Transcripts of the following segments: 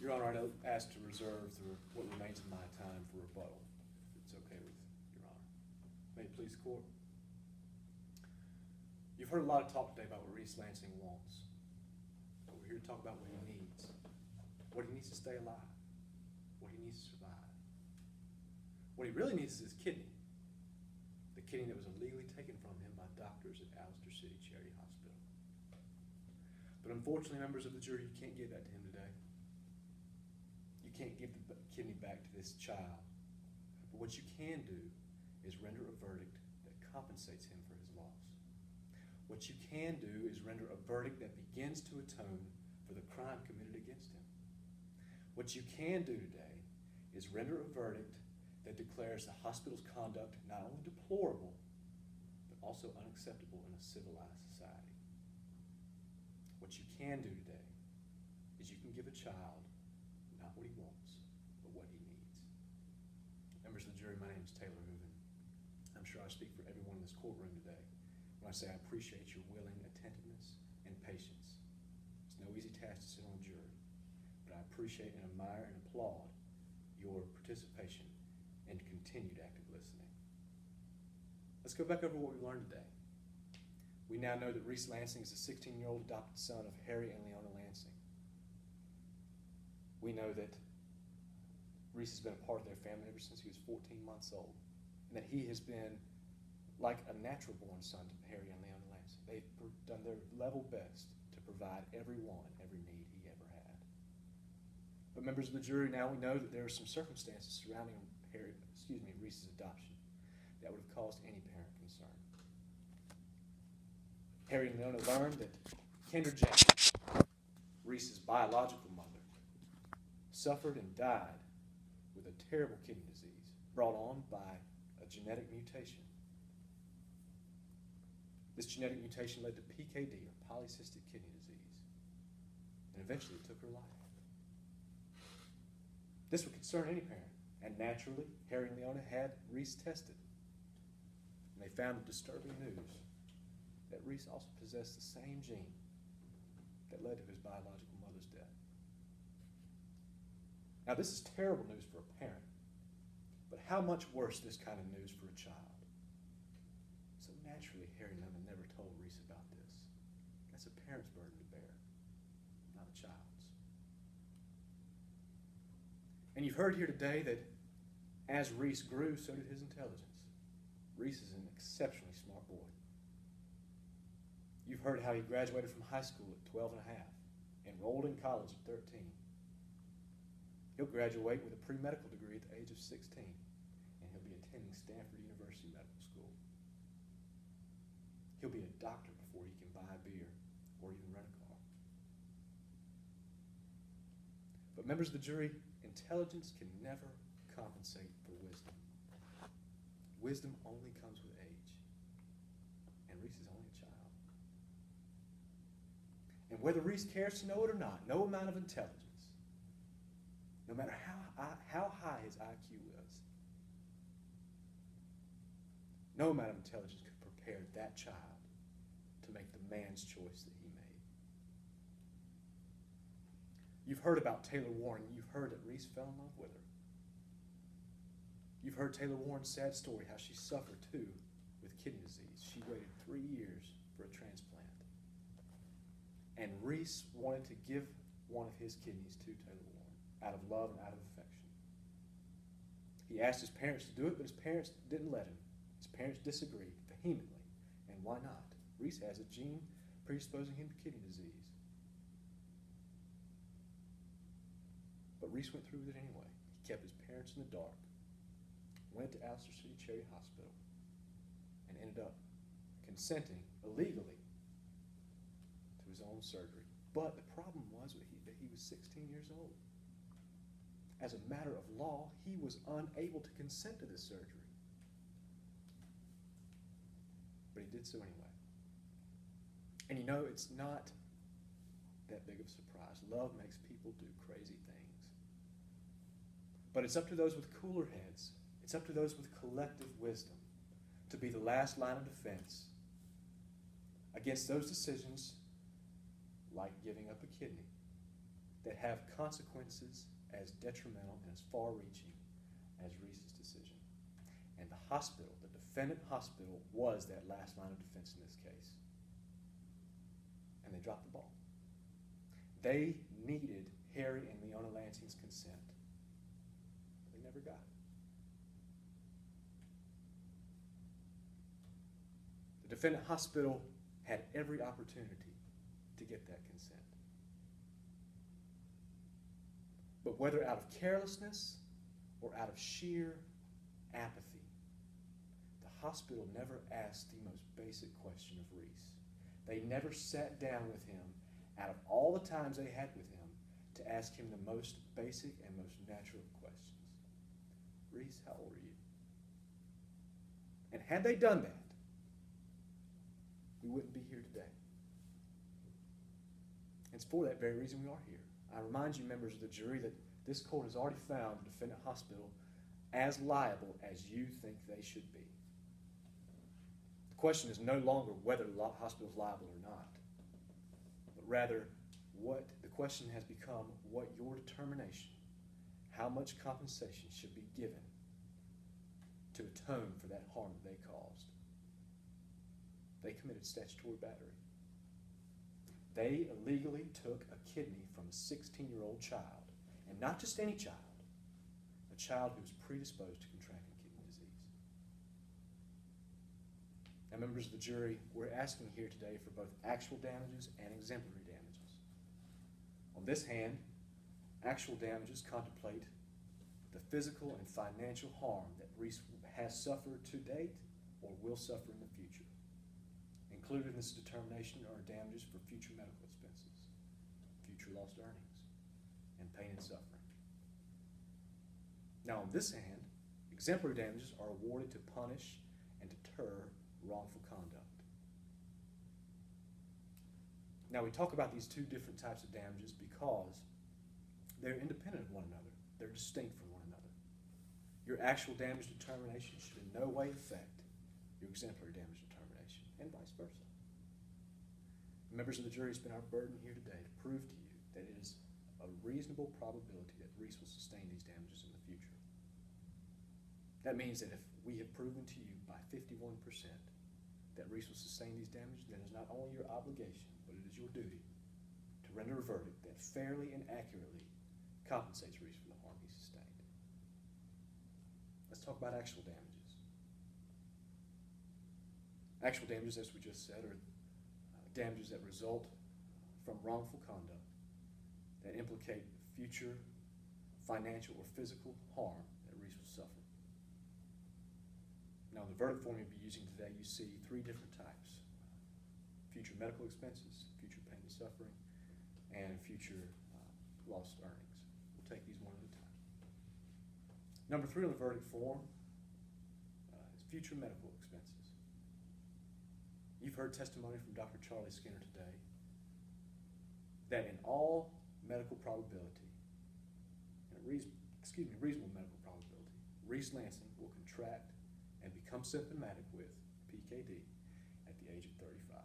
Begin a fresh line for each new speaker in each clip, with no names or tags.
Your Honor, I ask to reserve what remains of my time for rebuttal, if it's okay with Your Honor. May it please the court. You've heard a lot of talk today about what Reese Lansing wants, but we're here to talk about what he needs. What he needs to stay alive. What he needs to survive. What he really needs is his kidney. The kidney that was illegally taken from him by doctors at Alistair City Charity Hospital. But unfortunately, members of the jury, you can't give that to him today. You can't give the kidney back to this child. But what you can do is render a verdict that compensates him for his loss. What you can do is render a verdict that begins to atone for the crime committed against him. What you can do today is render a verdict that declares the hospital's conduct not only deplorable, but also unacceptable in a civilized society. What you can do today is you can give a child not what he wants, but what he needs. Members of the jury, my name is Taylor Hooven. I'm sure I speak for everyone in this courtroom today when I say I appreciate your willing attentiveness and patience. It's no easy task to sit on a jury, but I appreciate and admire and applaud your participation and continued active listening. Let's go back over what we learned today. We now know that Reese Lansing is a 16-year-old adopted son of Harry and Leona Lansing. We know that Reese has been a part of their family ever since he was 14 months old, and that he has been like a natural-born son to Harry and Leona Lansing. They've done their level best to provide everyone every need he ever had. But members of the jury, now we know that there are some circumstances surrounding Reese's adoption that would have caused any parent concern. Harry and Leona learned that Kendra James, Reese's biological mother, suffered and died with a terrible kidney disease brought on by a genetic mutation. This genetic mutation led to PKD, or polycystic kidney disease, and eventually it took her life. This would concern any parent, and naturally, Harry and Leona had Reese tested. And they found the disturbing news that Reese also possessed the same gene that led to his biological mother's death. Now, this is terrible news for a parent, but how much worse this kind of news for a child? So naturally, Harry and Leona never told Reese about this. That's a parent's burden to bear, not a child's. And you've heard here today that as Reese grew, so did his intelligence. Reese is an exceptionally smart boy. You've heard how he graduated from high school at 12 and a half, enrolled in college at 13. He'll graduate with a pre-medical degree at the age of 16, and he'll be attending Stanford University Medical School. He'll be a doctor before he can buy a beer or even rent a car. But members of the jury, intelligence can never compensate for wisdom. Wisdom only comes with age, and Reese is only a child. And whether Reese cares to know it or not, no amount of intelligence, no matter how high his IQ was, no amount of intelligence could prepare that child to make the man's choice that he made. You've heard about Taylor Warren. You've heard that Reese fell in love with her. You've heard Taylor Warren's sad story, how she suffered too with kidney disease. She waited 3 years for a transplant. And Reese wanted to give one of his kidneys to Taylor Warren out of love and out of affection. He asked his parents to do it, but his parents didn't let him. His parents disagreed vehemently. And why not? Reese has a gene predisposing him to kidney disease. But Reese went through with it anyway. He kept his parents in the dark, went to Alistair City Charity Hospital, and ended up consenting illegally to his own surgery. But the problem was that he was 16 years old. As a matter of law, he was unable to consent to this surgery. But he did so anyway. And you know, it's not that big of a surprise. Love makes people do crazy things. But it's up to those with cooler heads, it's up to those with collective wisdom to be the last line of defense against those decisions like giving up a kidney that have consequences as detrimental and as far-reaching as Reese's decision. And the hospital, the defendant hospital, was that last line of defense in this case. And they dropped the ball. They needed Harry and Leona Lansing's consent. They never got it. The defendant hospital had every opportunity to get that consent. But whether out of carelessness or out of sheer apathy, the hospital never asked the most basic question of Reese. They never sat down with him out of all the times they had with him to ask him the most basic and most natural of questions. Reese, how old are you? And had they done that, we wouldn't be here today. It's for that very reason we are here. I remind you, members of the jury, that this court has already found the defendant hospital as liable as you think they should be. The question is no longer whether the hospital is liable or not, but rather the question has become what your determination, how much compensation should be given to atone for that harm that they caused. They committed statutory battery. They illegally took a kidney from a 16-year-old child, and not just any child, a child who was predisposed to contracting kidney disease. Now, members of the jury, we're asking here today for both actual damages and exemplary damages. On this hand, actual damages contemplate the physical and financial harm that Reese has suffered to date or will suffer in the future. Included in this determination are damages for future medical expenses, future lost earnings, and pain and suffering. Now, on this hand, exemplary damages are awarded to punish and deter wrongful conduct. Now, we talk about these two different types of damages because they're independent of one another. They're distinct from one another. Your actual damage determination should in no way affect your exemplary damage determination, and vice versa. Members of the jury, it's been our burden here today to prove to you that it is a reasonable probability that Reese will sustain these damages in the future. That means that if we have proven to you by 51% that Reese will sustain these damages, then it is not only your obligation, but it is your duty to render a verdict that fairly and accurately compensates Reese for the harm he sustained. Let's talk about actual damages. Actual damages, as we just said, are damages that result from wrongful conduct that implicate future financial or physical harm that Reese will suffer. Now, in the verdict form you'll be using today, you see three different types: future medical expenses, future pain and suffering, and future lost earnings. We'll take these one at a time. Number 3 on the verdict form is future medical expenses. You've heard testimony from Dr. Charlie Skinner today that in all medical probability, and reasonable medical probability, Reese Lansing will contract and become symptomatic with PKD at the age of 35.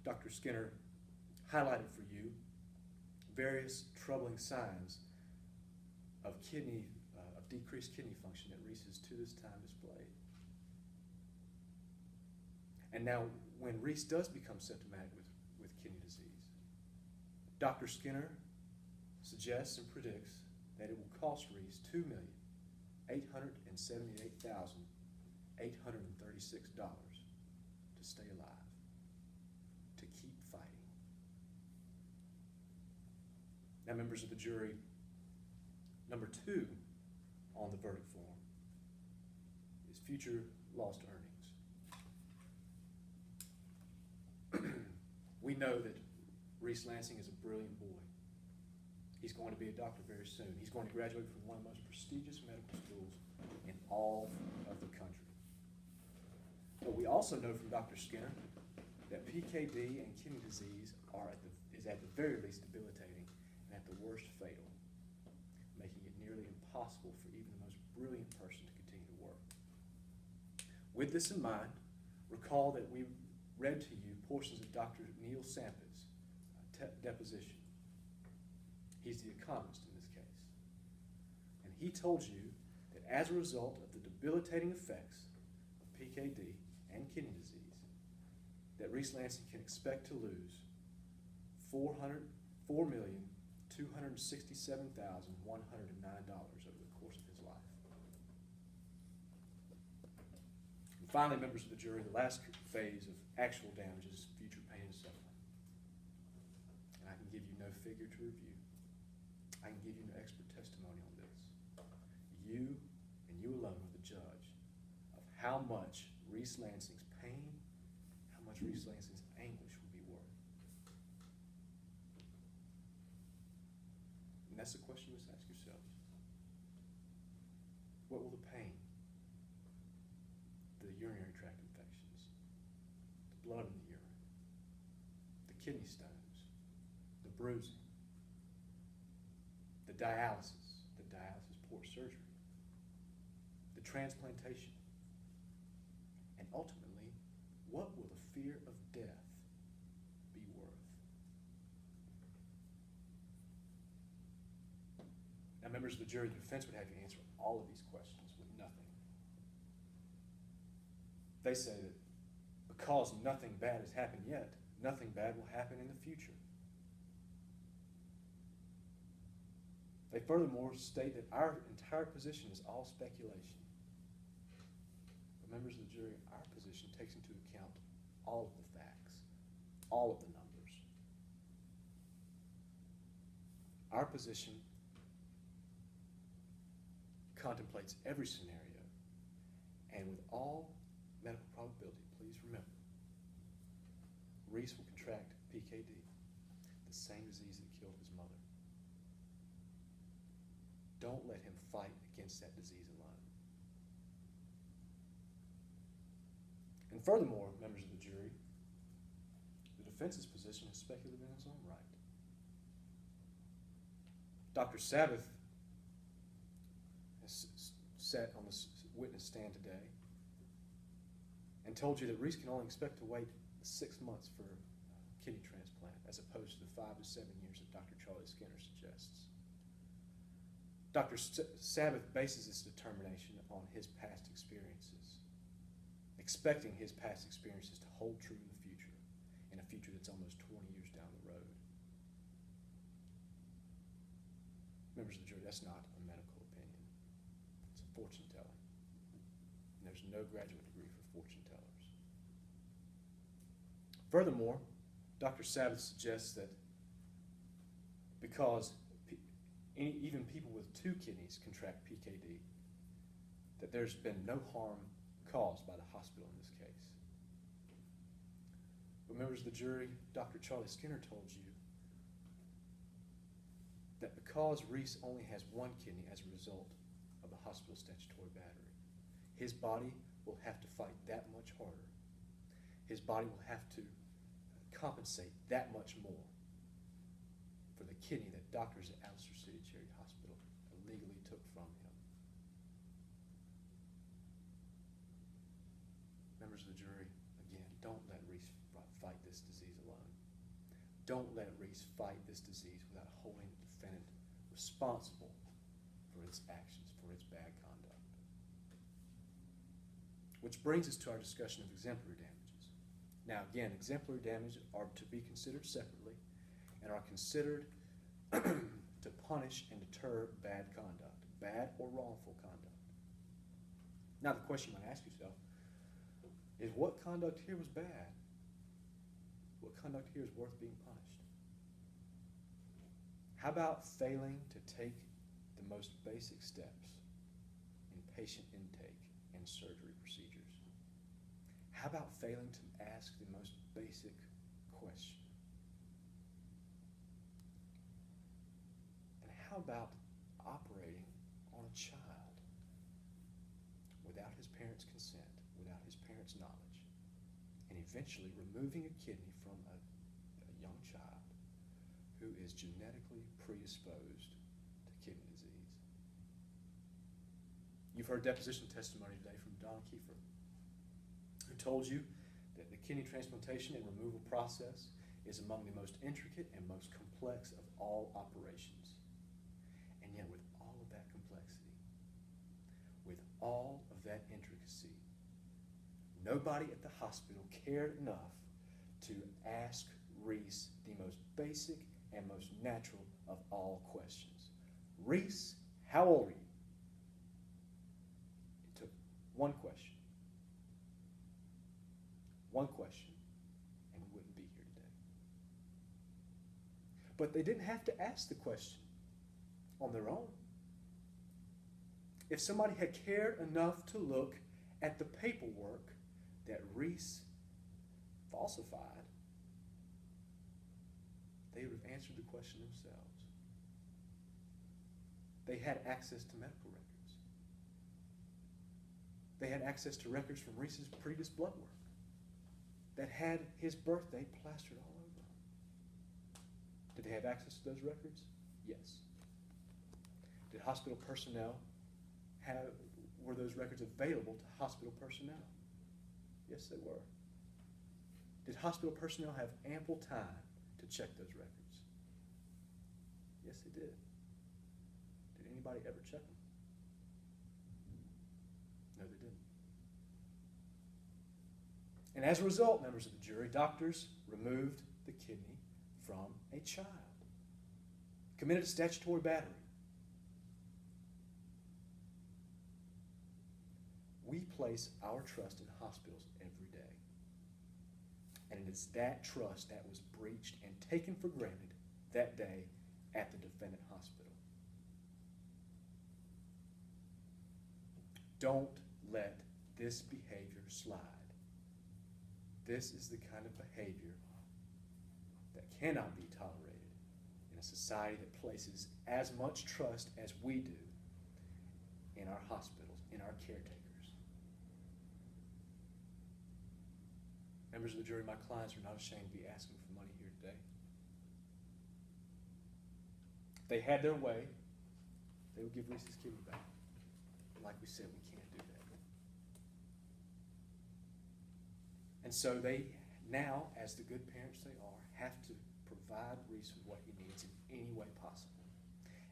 Dr. Skinner highlighted for you various troubling signs of decreased kidney function that Reese has to this time displayed. And now, when Reese does become symptomatic with kidney disease, Dr. Skinner suggests and predicts that it will cost Reese $2,878,836 to stay alive, to keep fighting. Now, members of the jury, number 2 on the verdict form is future lost earnings. We know that Reese Lansing is a brilliant boy. He's going to be a doctor very soon. He's going to graduate from one of the most prestigious medical schools in all of the country. But we also know from Dr. Skinner that PKD and kidney disease is at the very least debilitating and at the worst fatal, making it nearly impossible for even the most brilliant person to continue to work. With this in mind, recall that we read to you portions of Dr. Neil Sampa's deposition. He's the economist in this case. And he told you that as a result of the debilitating effects of PKD and kidney disease, that Reese Lansing can expect to lose $4,267,109 over the course of his life. And finally, members of the jury, the last phase of actual damages, future pain and suffering. And I can give you no figure to review. I can give you no expert testimony on this. You and you alone are the judge of how much Reese Lansing's pain, how much Reese Lansing's anguish will be worth. And that's the question you must ask yourselves. What will the pain, the urinary tract infections, the blood in the urine, the kidney stones, the bruising, the dialysis port surgery, the transplantation, and ultimately, what will the fear of death be worth? Now, members of the jury, the defense would have you answer all of these questions with nothing. They say that because nothing bad has happened yet, nothing bad will happen in the future. They furthermore state that our entire position is all speculation. But members of the jury, our position takes into account all of the facts, all of the numbers. Our position contemplates every scenario, and with all medical probability, please remember, Reese will contract PKD, the same disease that killed his mother. Don't let him fight against that disease alone. And furthermore, members of the jury, the defense's position is speculative in its own right. Dr. Sabbath has sat on the witness stand today and told you that Reese can only expect to wait 6 months for kidney transplant as opposed to the 5 to 7 years that Dr. Charlie Skinner suggests. Dr. Sabbath bases this determination on his past experiences, expecting his past experiences to hold true in the future, in a future that's almost 20 years down the road. Members of the jury, that's not a medical opinion. It's a fortune telling. And there's no graduate degree for fortune tellers. Furthermore, Dr. Sabbath suggests that because even people with 2 kidneys contract PKD, that there's been no harm caused by the hospital in this case. But members of the jury, Dr. Charlie Skinner told you that because Reese only has 1 kidney as a result of the hospital statutory battery, his body will have to fight that much harder. His body will have to compensate that much more for the kidney that doctors at Alistair City Charity Hospital illegally took from him. Members of the jury, again, don't let Reese fight this disease alone. Don't let Reese fight this disease without holding the defendant responsible for its actions, for its bad conduct. Which brings us to our discussion of exemplary damages. Now again, exemplary damages are to be considered separately and are considered to punish and deter bad conduct, bad or wrongful conduct. Now the question you might ask yourself is, what conduct here was bad? What conduct here is worth being punished? How about failing to take the most basic steps in patient intake and surgery procedures? How about failing to ask the most basic question? And how about operating on a child without his parents' consent, without his parents' knowledge, and eventually removing a kidney from a young child who is genetically predisposed to kidney disease? You've heard deposition testimony today from Don Kiefer, who told you that the kidney transplantation and removal process is among the most intricate and most complex of all operations. And yet with all of that complexity, with all of that intricacy, nobody at the hospital cared enough to ask Reese the most basic and most natural of all questions. Reese, how old are you? It took one question. One question, and we wouldn't be here today. But they didn't have to ask the question on their own. If somebody had cared enough to look at the paperwork that Reese falsified, they would have answered the question themselves. They had access to medical records. They had access to records from Reese's previous blood work that had his birthday plastered all over them. Did they have access to those records? Yes. Did hospital personnel were those records available to hospital personnel? Yes, they were. Did hospital personnel have ample time to check those records? Yes, they did. Did anybody ever check them? No, they didn't. And as a result, members of the jury, doctors removed the kidney from a child, committed a statutory battery. We place our trust in hospitals every day. And it is that trust that was breached and taken for granted that day at the defendant hospital. Don't let this behavior slide. This is the kind of behavior that cannot be tolerated in a society that places as much trust as we do in our hospitals, in our caretakers. Members of the jury, my clients are not ashamed to be asking for money here today. If they had their way, they would give Reese's kidney back. But like we said, we can't do that. And so they now, as the good parents they are, have to provide Reese with what he needs in any way possible.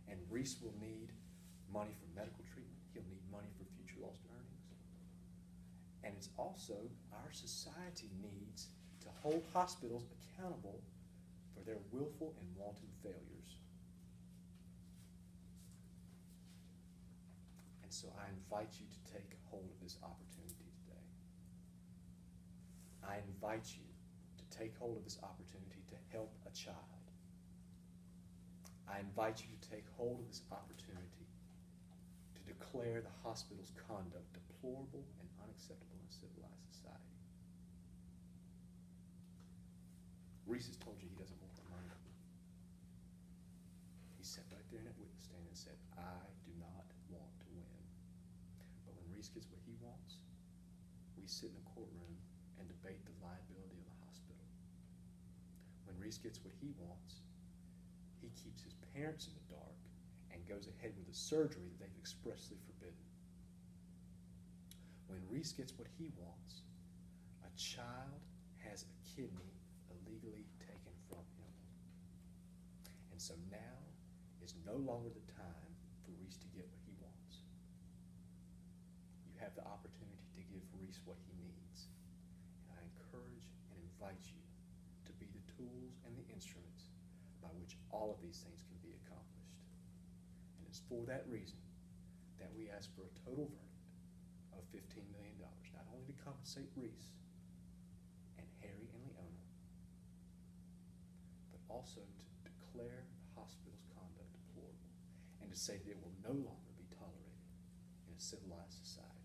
And Reese will need money for medical treatment. He'll need money for future lost earnings. And it's also our society needs to hold hospitals accountable for their willful and wanton failures. And so I invite you to take hold of this opportunity today. I invite you to take hold of this opportunity to help a child. I invite you to take hold of this opportunity to declare the hospital's conduct deplorable and unacceptable in a civilized society. Reese has told you he doesn't want the money. He sat right there in that witness stand and said, I do not want to win. But when Reese gets what he wants, we sit in a courtroom and debate the liability of the hospital. When Reese gets what he wants, he keeps his parents in the dark and goes ahead with a surgery that they've expressly forbidden. When Reese gets what he wants, a child has a kidney illegally taken from him. And so now is no longer the time for Reese to get what he wants. You have the opportunity to give Reese what he needs. And I encourage and invite you to be the tools and the instruments by which all of these things can be accomplished. And it's for that reason that we ask for a total verdict of $15 million, not only to compensate Reese and Harry and Leona, but also to declare the hospital's conduct deplorable and to say that it will no longer be tolerated in a civilized society.